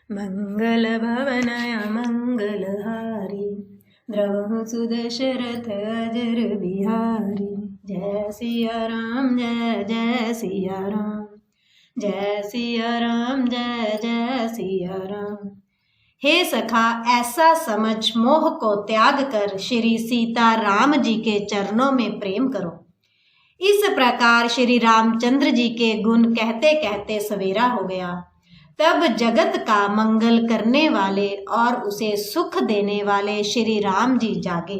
मंगल भवनय मंगलहारी द्रवहु सुदशरथ अजर बिहारी। जय सिया राम जय जय सिया राम, जय सिया राम जय जय सिया राम। हे सखा, ऐसा समझ मोह को त्याग कर श्री सीता राम जी के चरणों में प्रेम करो। इस प्रकार श्री रामचंद्र जी के गुण कहते कहते सवेरा हो गया। तब जगत का मंगल करने वाले और उसे सुख देने वाले श्री राम जी जागे।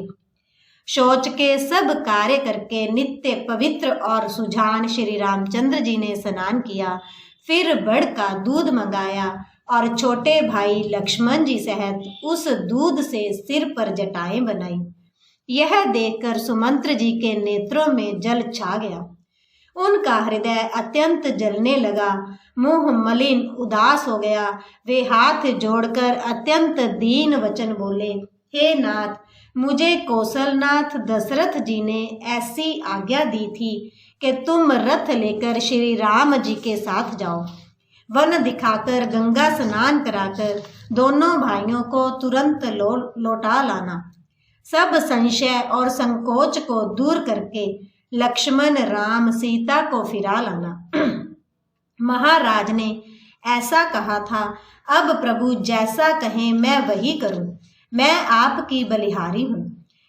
शौच के सब कार्य करके नित्य पवित्र और सुजान श्री रामचंद्र जी ने स्नान किया। फिर बड़ का दूध मंगाया और छोटे भाई लक्ष्मण जी सहित उस दूध से सिर पर जटाएं बनाई। यह देखकर सुमंत्र जी के नेत्रों में जल छा गया। उनका हृदय अत्यंत जलने लगा, मुंह मलिन उदास हो गया। वे हाथ जोड़कर अत्यंत दीन वचन बोले, हे नाथ, मुझे कौशलनाथ दशरथ जी ने ऐसी आज्ञा दी थी कि तुम रथ लेकर श्री राम जी के साथ जाओ। वन दिखाकर गंगा स्नान कराकर दोनों भाइयों को तुरंत लौटा लाना। सब संशय और संकोच को दूर करके लक्ष्मण राम सीता को फिरा लाना। महाराज ने ऐसा कहा था, अब प्रभु जैसा कहें मैं वही करूं। मैं आपकी बलिहारी हूं।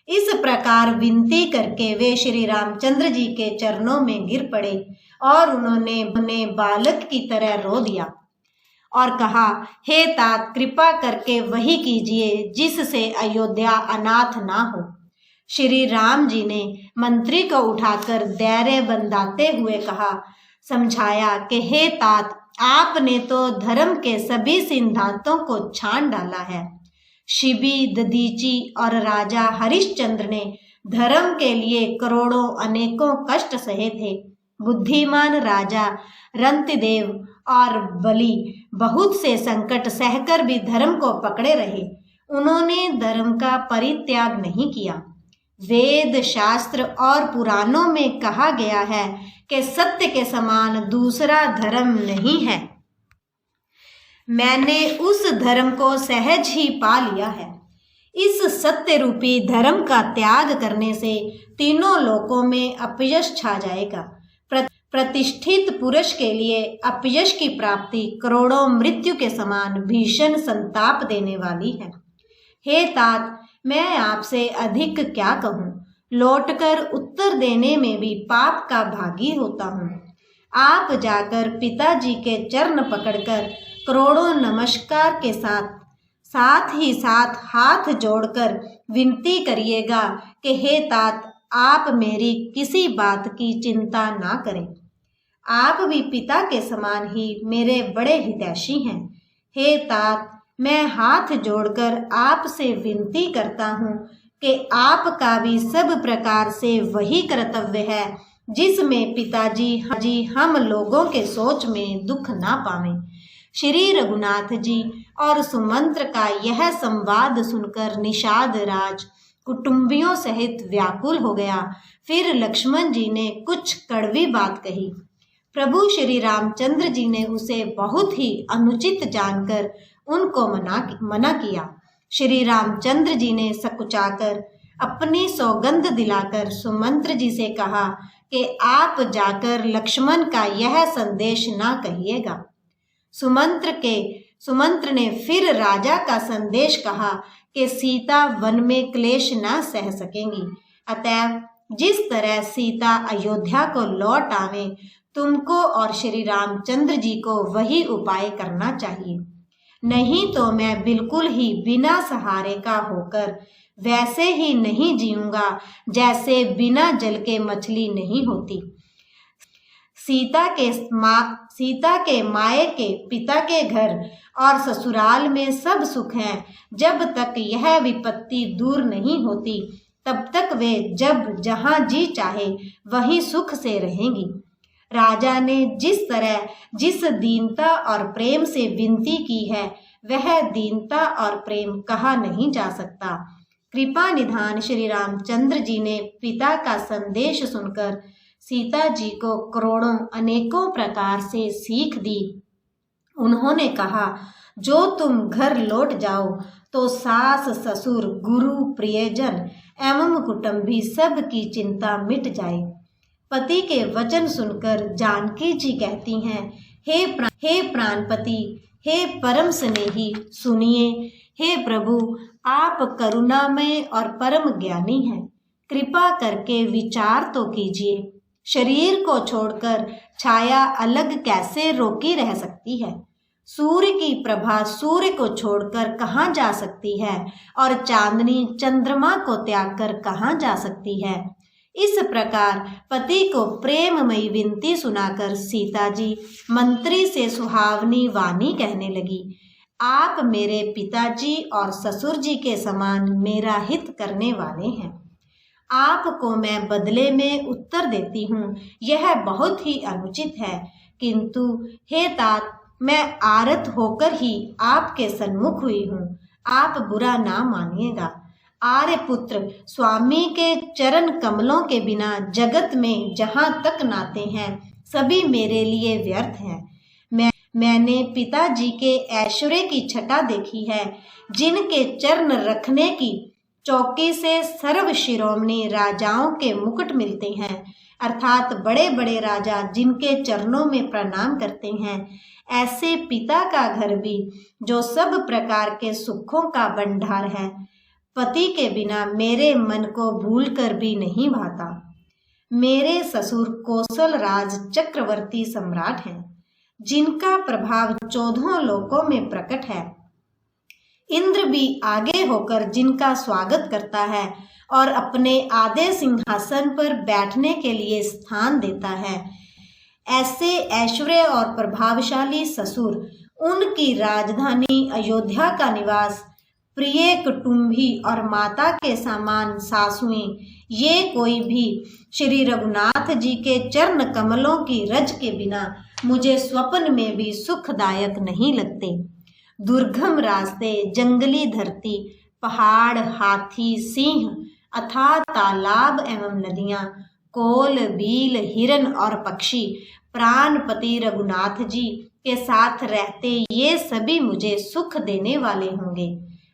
इस प्रकार विनती करके वे श्री रामचंद्र जी के चरणों में गिर पड़े और उन्होंने उन्हें बालक की तरह रो दिया और कहा, हे तात, कृपा करके वही कीजिए जिससे अयोध्या अनाथ ना हो। श्री राम जी ने मंत्री को उठाकर धैर्य बंधाते हुए कहा, समझाया कि हे तात, आपने तो धर्म के सभी सिद्धांतों को छान डाला है। शिबी, दधीची और राजा हरिश्चंद्र ने धर्म के लिए करोड़ों अनेकों कष्ट सहे थे। बुद्धिमान राजा रंतिदेव और बलि बहुत से संकट सहकर भी धर्म को पकड़े रहे। उन्होंने धर्म का परित्याग नहीं किया। वेद, शास्त्र और पुराणों में कहा गया है कि सत्य के समान दूसरा धर्म नहीं है। मैंने उस धर्म को सहज ही पा लिया है। इस सत्य रूपी धर्म का त्याग करने से तीनों लोकों में अपयश छा जाएगा। प्रतिष्ठित पुरुष के लिए अपयश की प्राप्ति करोड़ों मृत्यु के समान भीषण संताप देने वाली है। हे तात, मैं आपसे अधिक क्या कहूँ। लौटकर उत्तर देने में भी पाप का भागी होता हूँ। आप जाकर पिताजी के चरण पकड़कर करोड़ों नमस्कार के साथ ही साथ हाथ जोड़कर विनती करिएगा कि हे तात, आप मेरी किसी बात की चिंता ना करें। आप भी पिता के समान ही मेरे बड़े हितैषी हैं। हे तात, मैं हाथ जोड़कर आपसे विनती करता हूँ कि आपका भी सब प्रकार से वही कर्तव्य है जिसमें पिताजी हम लोगों के सोच में दुख ना पावें। श्री रघुनाथ जी और सुमंत्र का यह संवाद सुनकर निषाद राज कुटुंबियों सहित व्याकुल हो गया। फिर लक्ष्मण जी ने कुछ कड़वी बात कही। प्रभु श्री रामचंद्र जी ने उसे बहुत ही अनुचित जानकर उनको मना किया। श्री रामचंद्र जी ने सकुचाकर अपनी सौगंध दिलाकर सुमंत्र जी से कहा कि आप जाकर लक्ष्मण का यह संदेश ना कहिएगा। सुमंत्र ने फिर राजा का संदेश कहा कि सीता वन में क्लेश न सह सकेंगी, अतएव जिस तरह सीता अयोध्या को लौट आवे, तुमको और श्री रामचंद्र जी को वही उपाय करना चाहिए। नहीं तो मैं बिल्कुल ही बिना सहारे का होकर वैसे ही नहीं जीऊंगा जैसे बिना जल के मछली नहीं होती। सीता के मायके, पिता के घर और ससुराल में सब सुख है। जब तक यह विपत्ति दूर नहीं होती तब तक वे जब जहाँ जी चाहे वहीं सुख से रहेंगी। राजा ने जिस दीनता और प्रेम से विनती की है, वह दीनता और प्रेम कहा नहीं जा सकता। कृपा निधान श्री रामचंद्र जी ने पिता का संदेश सुनकर सीता जी को करोड़ों अनेकों प्रकार से सीख दी उन्होंने कहा, जो तुम घर लौट जाओ तो सास ससुर गुरु प्रियजन एवं कुटुंबी सब की चिंता मिट जाए। पति के वचन सुनकर जानकी जी कहती हैं, हे प्राणपति, हे परम स्नेही, सुनिए। हे प्रभु, आप करुणामय और परम ज्ञानी हैं, कृपा करके विचार तो कीजिए। शरीर को छोड़कर छाया अलग कैसे रोकी रह सकती है? सूर्य की प्रभा सूर्य को छोड़कर कहाँ जा सकती है और चांदनी चंद्रमा को त्याग कर कहाँ जा सकती है? इस प्रकार पति को प्रेममयी विनती सुनाकर सीता जी मंत्री से सुहावनी वाणी कहने लगी, आप मेरे पिताजी और ससुर जी के समान मेरा हित करने वाले हैं। आपको मैं बदले में उत्तर देती हूँ, यह बहुत ही अनुचित है, किंतु हे तात, मैं आरत होकर ही आपके सन्मुख हुई हूँ, आप बुरा ना मानिएगा। आर्यपुत्र, स्वामी के चरण कमलों के बिना जगत में जहाँ तक नाते हैं सभी मेरे लिए व्यर्थ हैं। मैंने पिताजी के ऐश्वर्य की छटा देखी है, जिनके चरण रखने की चौकी से सर्व शिरोमणि राजाओं के मुकुट मिलते हैं, अर्थात बड़े बड़े राजा जिनके चरणों में प्रणाम करते हैं। ऐसे पिता का घर भी, जो सब प्रकार के सुखों का भंडार है, पति के बिना मेरे मन को भूल कर भी नहीं भाता। मेरे ससुर कौशल राज चक्रवर्ती सम्राट हैं, जिनका प्रभाव 14 लोकों में प्रकट है। इंद्र भी आगे होकर जिनका स्वागत करता है और अपने आधे सिंहासन पर बैठने के लिए स्थान देता है। ऐसे ऐश्वर्य और प्रभावशाली ससुर, उनकी राजधानी अयोध्या का निवास, प्रिय कुटुंबी और माता के समान सासुएं, ये कोई भी श्री रघुनाथ जी के चरण कमलों की रज के बिना मुझे स्वप्न में भी सुखदायक नहीं लगते। दुर्गम रास्ते, जंगली धरती, पहाड़, हाथी, सिंह, अथाह तालाब एवं नदियां, कोल, बील, हिरन और पक्षी प्राणपति रघुनाथ जी के साथ रहते ये सभी मुझे सुख देने वाले होंगे।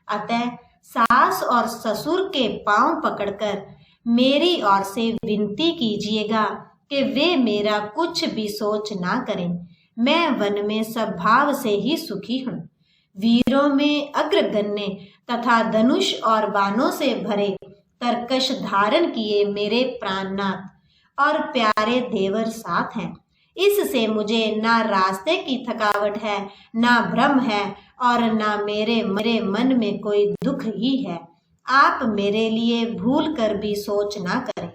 अतः सास और ससुर के पांव पकड़कर मेरी ओर से विनती कीजिएगा कि वे मेरा कुछ भी सोच ना करें। मैं वन में सद्भाव से ही सुखी हूँ। वीरों में अग्रगण्य तथा धनुष और बाणों से भरे तरकश धारण किए मेरे प्राणनाथ और प्यारे देवर साथ हैं। इससे मुझे ना रास्ते की थकावट है, ना भ्रम है और ना मेरे मन में कोई दुख ही है। आप मेरे लिए भूल कर भी सोच ना करें।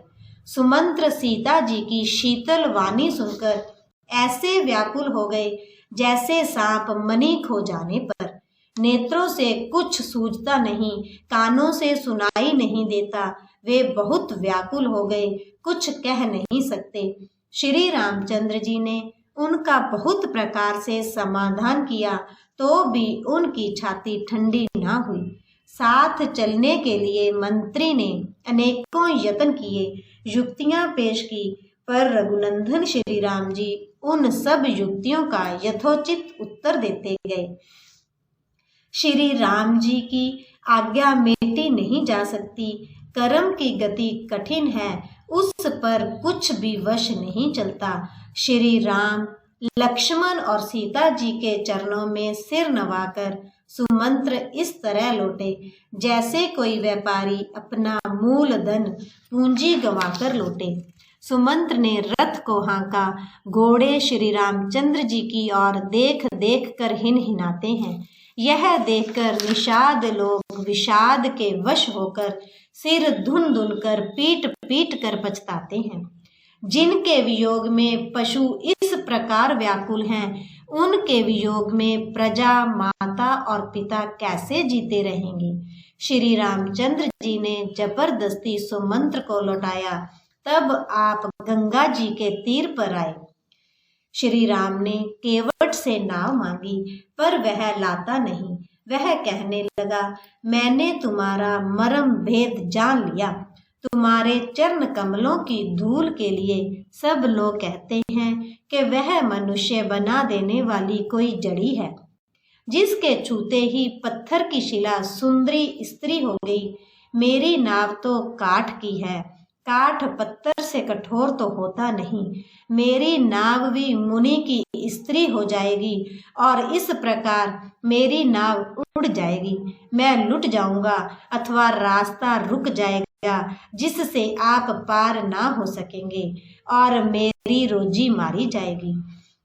सुमंत्र सीता जी की शीतल वाणी सुनकर ऐसे व्याकुल हो गए जैसे सांप मणि खो जाने पर। नेत्रों से कुछ सूझता नहीं, कानों से सुनाई नहीं देता, वे बहुत व्याकुल हो गए, कुछ कह नहीं सकते। श्री रामचंद्र जी ने उनका बहुत प्रकार से समाधान किया, तो भी उनकी छाती ठंडी ना हुई। साथ चलने के लिए मंत्री ने अनेकों यत्न किए, युक्तियां पेश की, पर रघुनंदन श्री राम जी उन सब युक्तियों का यथोचित उत्तर देते गए। श्री राम जी की आज्ञा मेटी नहीं जा सकती। कर्म की गति कठिन है, उस पर कुछ भी वश नहीं चलता। श्री राम, लक्ष्मण और सीता जी के चरणों में सिर नवाकर सुमंत्र इस तरह लौटे जैसे कोई व्यापारी अपना मूलधन पूंजी गंवाकर लौटे। सुमंत्र ने रथ को हाँका, घोड़े श्री रामचंद्र जी की ओर देख देख कर हिनहिनाते हैं। यह देखकर निषाद लोग विषाद के वश होकर सिर धुन धुन कर पीट पीट कर पछताते हैं। जिनके वियोग में पशु इस प्रकार व्याकुल हैं, उनके वियोग में प्रजा, माता और पिता कैसे जीते रहेंगे। श्री रामचंद्र जी ने जबरदस्ती सुमंत्र को लौटाया। तब आप गंगा जी के तीर पर आए। श्री राम ने केवट से नाव मांगी, पर वह लाता नहीं। वह कहने लगा, मैंने तुम्हारा मर्म भेद जान लिया। तुम्हारे चरण कमलों की धूल के लिए सब लोग कहते हैं कि वह मनुष्य बना देने वाली कोई जड़ी है, जिसके छूते ही पत्थर की शिला सुंदरी स्त्री हो गई। मेरी नाव तो काठ की है, काठ पत्थर से कठोर तो होता नहीं। मेरी नाव भी मुनि की स्त्री हो जाएगी और इस प्रकार मेरी नाव उड़ जाएगी। मैं लुट जाऊंगा अथवा रास्ता रुक जाएगा, जिससे आप पार ना हो सकेंगे और मेरी रोजी मारी जाएगी।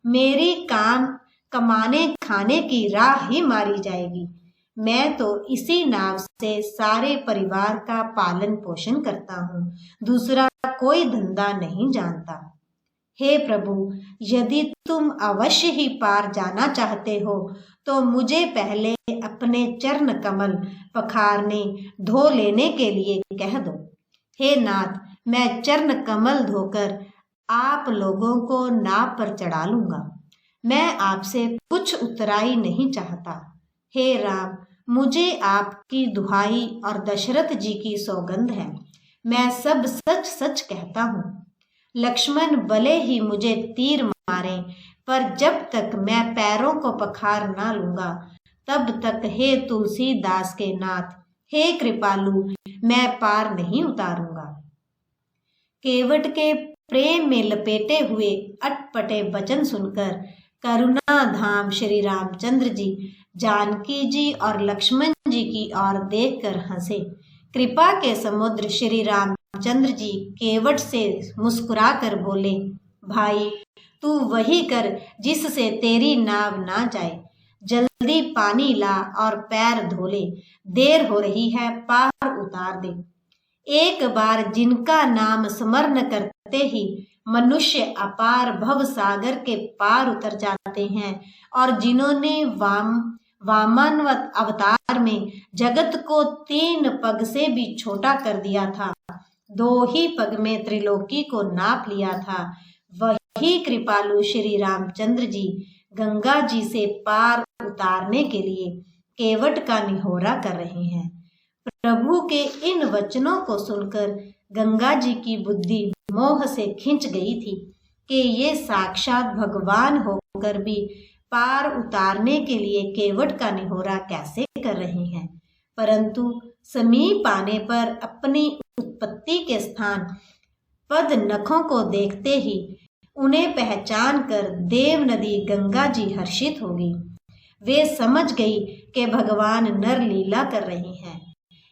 मेरी काम कमाने खाने की राह ही मारी जाएगी। मैं तो इसी नाव से सारे परिवार का पालन पोषण करता हूँ, दूसरा कोई धंधा नहीं जानता। हे प्रभु, यदि तुम अवश्य ही पार जाना चाहते हो तो मुझे पहले अपने चरण कमल पखारने धो लेने के लिए कह दो। हे नाथ, मैं चरण कमल धोकर आप लोगों को नाव पर चढ़ा लूंगा। मैं आपसे कुछ उतराई नहीं चाहता। हे राम, मुझे आपकी दुहाई और दशरथ जी की सौगंध है, मैं सब सच सच कहता हूँ। लक्ष्मण भले ही मुझे तीर मारे, पर जब तक मैं पैरों को पखार ना लूंगा तब तक हे तुलसीदास के नाथ, हे कृपालु, मैं पार नहीं उतारूंगा। केवट के प्रेम में लपेटे हुए अटपटे वचन सुनकर करुणा धाम श्री रामचंद्र जी जानकी जी और लक्ष्मण जी की ओर देखकर हंसे। कृपा के समुद्र श्री रामचंद्र जी केवट से मुस्कुराकर बोले, भाई, तू वही कर जिससे तेरी नाव ना जाए। जल्दी पानी ला और पैर धो ले, देर हो रही है, पार उतार दे। एक बार जिनका नाम स्मरण करते ही मनुष्य अपार भव सागर के पार उतर जाते हैं और जिन्होंने वामनवत अवतार में जगत को 3 पग से भी छोटा कर दिया था, 2 ही पग में त्रिलोकी को नाप लिया था, वही कृपालु श्री रामचंद्र जी गंगा जी से पार उतारने के लिए केवट का निहोरा कर रहे हैं। प्रभु के इन वचनों को सुनकर गंगा जी की बुद्धि मोह से खिंच गई थी कि ये साक्षात भगवान होकर भी पार उतारने के लिए केवट का निहोरा कैसे कर रहे हैं। परंतु समीप आने पर अपनी उत्पत्ति के स्थान पद नखों को देखते ही उन्हें पहचान कर देव नदी गंगा जी हर्षित हो गई। वे समझ गई कि भगवान नर लीला कर रहे हैं।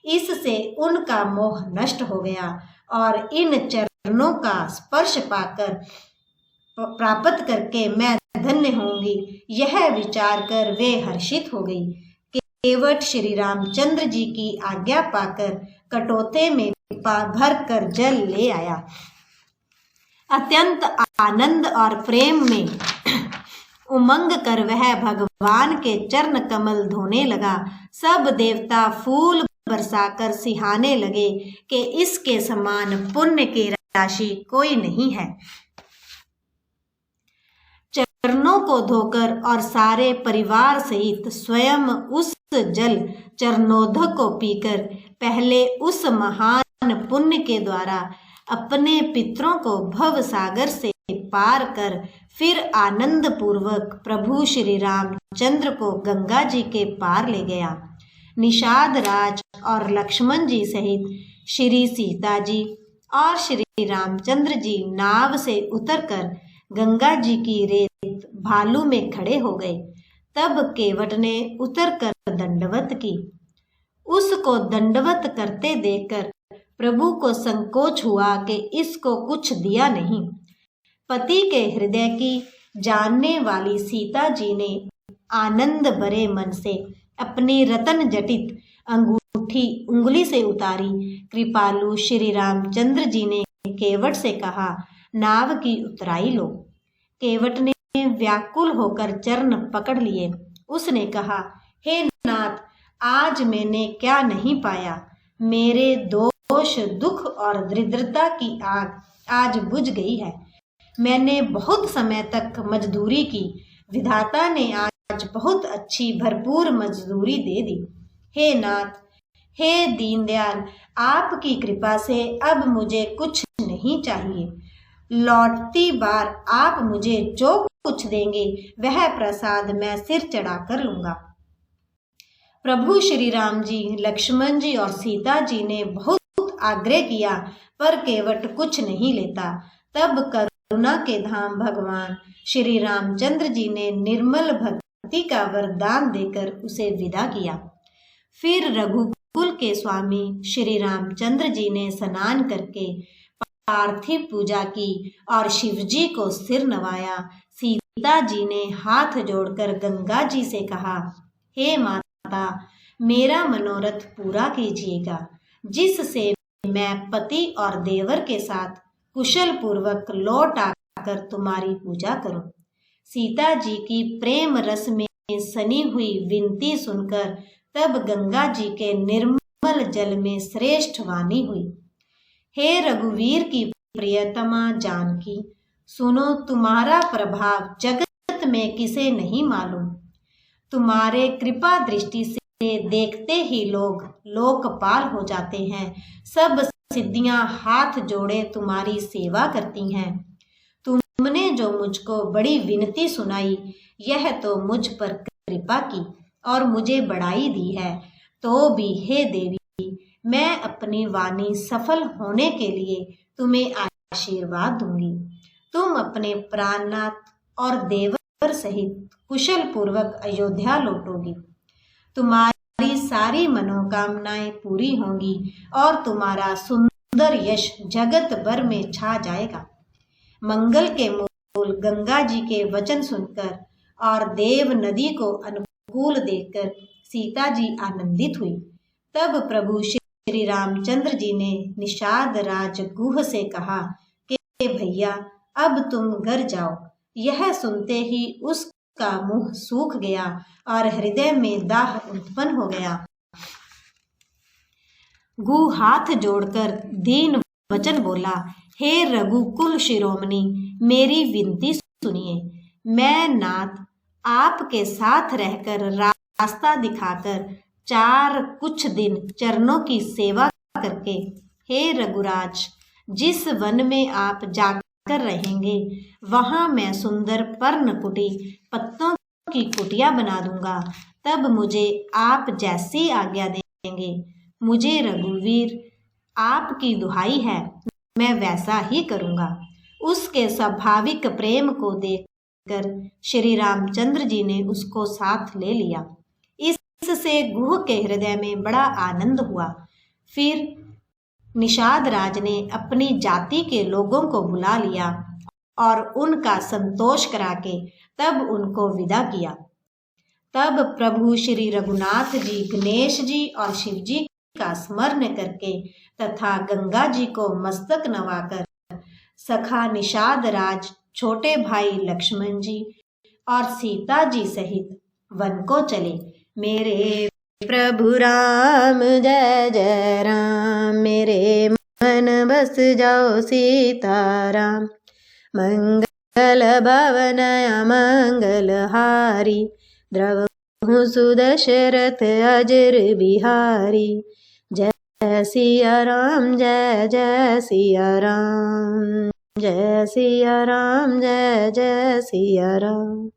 इससे उनका मोह नष्ट हो गया और इन चरणों का स्पर्श पाकर प्राप्त करके मैं धन्य होंगी, यह विचार कर वे हर्षित हो गई। केवट श्री रामचंद्र जी की आज्ञा पाकर कटोते में भर कर जल ले आया। अत्यंत आनंद और प्रेम में उमंग कर वह भगवान के चरण कमल धोने लगा। सब देवता फूल बरसाकर सिहाने लगे कि इसके समान पुण्य की राशि कोई नहीं है। चरणों को धोकर और सारे परिवार सहित स्वयं उस जल चरणोदक को पीकर पहले उस महान पुण्य के द्वारा अपने पितरों को भव सागर से पार कर फिर आनंद पूर्वक प्रभु श्री रामचंद्र को गंगा जी के पार ले गया। निषाद राज और लक्ष्मण जी सहित श्री सीता जी और श्री रामचंद्र जी नाव से उतरकर गंगा जी की रेत भालू में खड़े हो गए। तब केवट ने उतरकर दंडवत की। उसको दंडवत करते देखकर प्रभु को संकोच हुआ कि इसको कुछ दिया नहीं। पति के हृदय की जानने वाली सीता जी ने आनंद भरे मन से अपनी रतन जटित अंगूठी उंगली से उतारी। कृपालु श्री रामचंद्र जी ने केवट से कहा, नाव की उतराई लो। केवट ने व्याकुल होकर चरण पकड़ लिए। उसने कहा, हे नाथ, आज मैंने क्या नहीं पाया। मेरे दोष दुख और दरिद्रता की आग आज बुझ गई है। मैंने बहुत समय तक मजदूरी की, विधाता ने आज बहुत अच्छी भरपूर मजदूरी दे दी। हे नाथ, हे दीनदयाल, आपकी कृपा से अब मुझे कुछ नहीं चाहिए। लौटती बार आप मुझे जो कुछ देंगे वह प्रसाद मैं सिर चढ़ाकर लूंगा। प्रभु श्री राम जी, लक्ष्मण जी और सीता जी ने बहुत आग्रह किया, पर केवट कुछ नहीं लेता। तब करुणा के धाम भगवान श्री रामचंद्र जी ने निर्मल भक्ति का वरदान देकर उसे विदा किया। फिर रघुकुल के स्वामी श्री रामचंद्र जी ने स्नान करके पार्थिव पूजा की और शिव जी को सिर नवाया। सीता जी ने हाथ जोड़कर गंगा जी से कहा, हे माता, मेरा मनोरथ पूरा कीजिएगा, जिससे मैं पति और देवर के साथ कुशल पूर्वक लौट आकर तुम्हारी पूजा करूं। सीता जी की प्रेम रस में सनी हुई विनती सुनकर तब गंगा जी के निर्मल जल में श्रेष्ठ वाणी हुई, हे रघुवीर की प्रियतमा जानकी, सुनो तुम्हारा प्रभाव जगत में किसे नहीं मालूम। तुम्हारे कृपा दृष्टि से देखते ही लोग लोकपाल हो जाते हैं। सब सिद्धियां हाथ जोड़े तुम्हारी सेवा करती हैं। तुमने जो मुझको बड़ी विनती सुनाई, यह तो मुझ पर कृपा की और मुझे बढ़ाई दी है, तो भी हे देवी, मैं अपनी वाणी सफल होने के लिए तुम्हें आशीर्वाद दूंगी। तुम अपने प्राणनाथ और देवर सहित कुशल पूर्वक अयोध्या लौटोगी। तुम्हारी सारी मनोकामनाएं पूरी होंगी और तुम्हारा सुंदर यश जगत भर में छा जाएगा। मंगल के मूल गंगा जी के वचन सुनकर और देव नदी को अनुकूल देखकर सीता जी आनंदित हुई। तब प्रभु श्री रामचंद्र जी ने निषाद राज गुह से कहा कि भैया, अब तुम घर जाओ। यह सुनते ही उसका मुंह सूख गया और हृदय में दाह उत्पन्न हो गया। गु हाथ जोड़कर दीन वचन बोला, हे रघुकुल शिरोमणि, मेरी विनती सुनिए। मैं नाथ आपके साथ रहकर रास्ता दिखाकर कुछ दिन चरणों की सेवा करके, हे रघुराज, जिस वन में आप जाकर रहेंगे वहां मैं सुंदर पर्णकुटी पत्तों की कुटिया बना दूंगा। तब मुझे आप जैसी आज्ञा देंगे, मुझे रघुवीर आपकी दुहाई है, मैं वैसा ही करूंगा। उसके स्वाभाविक प्रेम को देखकर श्री रामचंद्र जी ने उसको साथ ले लिया। इससे गुह के हृदय में बड़ा आनंद हुआ। फिर निषाद राज ने अपनी जाति के लोगों को बुला लिया और उनका संतोष करा के तब उनको विदा किया। तब प्रभु श्री रघुनाथ जी गणेश जी और शिव जी का स्मरण करके तथा गंगा जी को मस्तक नवाकर सखा निषाद राज, छोटे भाई लक्ष्मण जी और सीता जी सहित वन को चले। मेरे प्रभु राम जय जय राम, मेरे मन बस जाओ सीताराम। मंगल भवन अमंगल हारी, द्रवहु सुदशरथ अजर बिहारी। जय सिया राम जय जय सिया राम, जय सिया राम जय जय सिया राम।